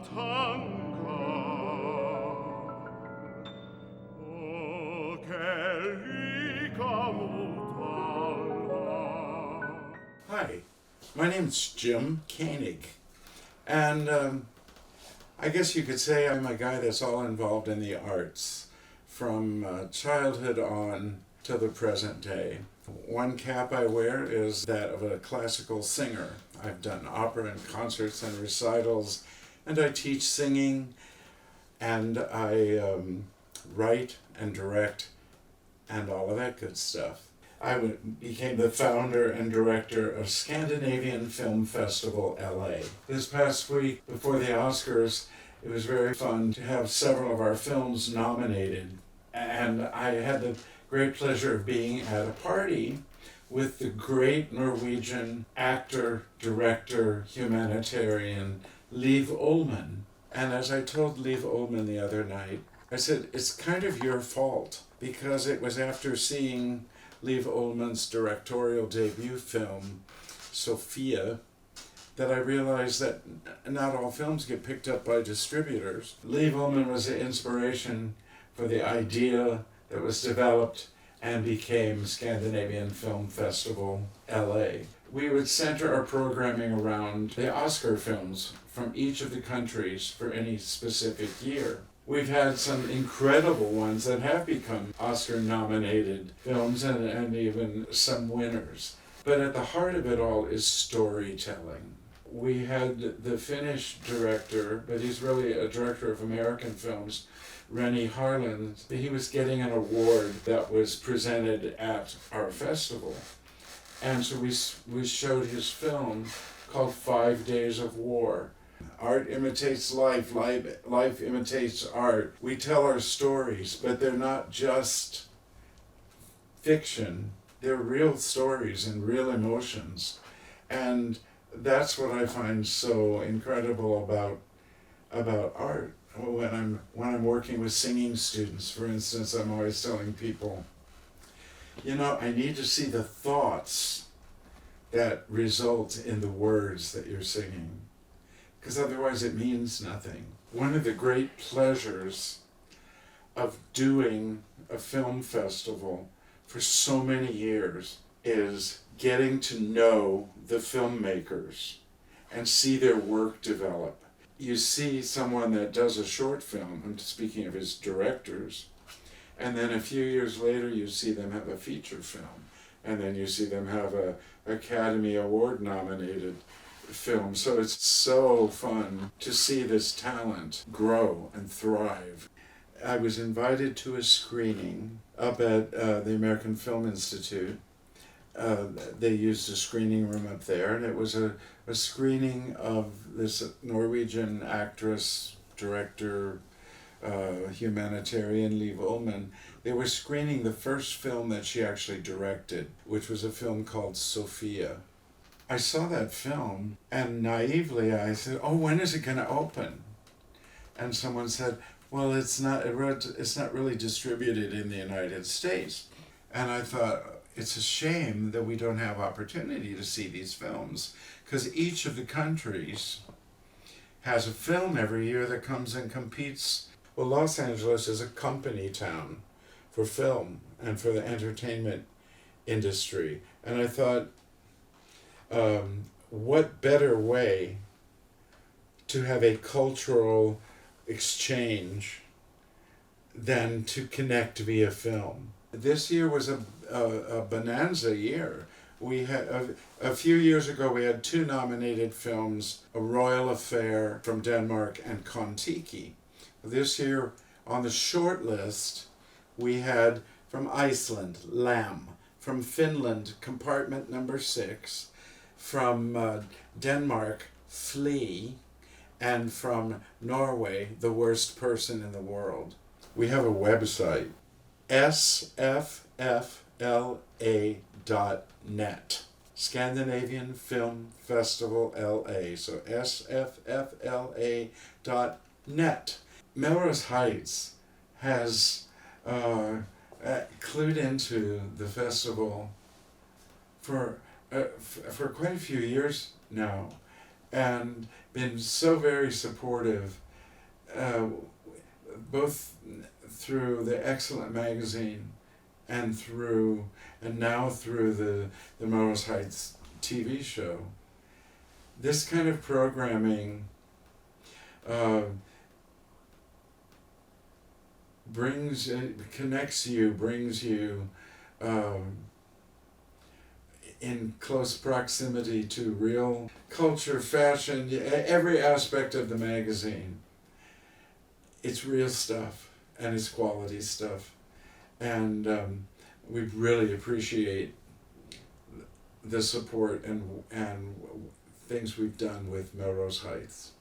tanca, o che rica mutala. Hi, my name's Jim Koenig, and I guess you could say I'm a guy that's all involved in the arts, from childhood on to the present day. One cap I wear is that of a classical singer. I've done opera and concerts and recitals, and I teach singing, and I write and direct, and all of that good stuff. Became the founder and director of Scandinavian Film Festival LA. This past week, before the Oscars, it was very fun to have several of our films nominated. And I had the great pleasure of being at a party with the great Norwegian actor, director, humanitarian, Liv Ullmann. And as I told Liv Ullmann the other night, I said, it's kind of your fault, because it was after seeing Liv Ullmann's directorial debut film, Sophia, that I realized that not all films get picked up by distributors. Liv Ullmann was the inspiration for the idea that was developed and became Scandinavian Film Festival LA. We would center our programming around the Oscar films from each of the countries for any specific year. We've had some incredible ones that have become Oscar-nominated films and even some winners. But at the heart of it all is storytelling. We had the Finnish director, but he's really a director of American films, Rennie Harlin. He was getting an award that was presented at our festival. And so we showed his film called 5 Days of War. Art imitates life, life imitates art. We tell our stories, but they're not just fiction. They're real stories and real emotions. And that's what I find so incredible about art. When I'm working with singing students, for instance, I'm always telling people, I need to see the thoughts that result in the words that you're singing, because otherwise it means nothing. One of the great pleasures of doing a film festival for so many years is getting to know the filmmakers and see their work develop. You see someone that does a short film, I'm speaking of his directors, and then a few years later you see them have a feature film, and then you see them have a Academy Award nominated film. So it's so fun to see this talent grow and thrive. I was invited to a screening up at the American Film Institute. They used a screening room up there, and it was a screening of this Norwegian actress, director, humanitarian, Liv Ullmann. They were screening the first film that she actually directed, which was a film called Sophia. I saw that film, and naively I said, "Oh, when is it going to open?" And someone said, "Well, it's not really distributed in the United States." And I thought, it's a shame that we don't have opportunity to see these films, because each of the countries has a film every year that comes and competes. Well, Los Angeles is a company town for film and for the entertainment industry. And I thought, what better way to have a cultural exchange than to connect via film. This year was a bonanza year. We had a few years ago we had 2 nominated films, A Royal Affair from Denmark and Kontiki. This year on the short list we had from Iceland, Lamb, from Finland, Compartment Number 6, from Denmark, Flee, and from Norway, The Worst Person in the World. We have a website, sffla.net, Scandinavian Film Festival LA, so sffla.net. Melrose Heights has clued into the festival for quite a few years now, and been so very supportive, uh, both through the excellent magazine and now through the Melrose Heights TV show. This kind of programming uh, connects you, brings you in close proximity to real culture, fashion, every aspect of the magazine. It's real stuff, and it's quality stuff. And we really appreciate the support and things we've done with Melrose Heights.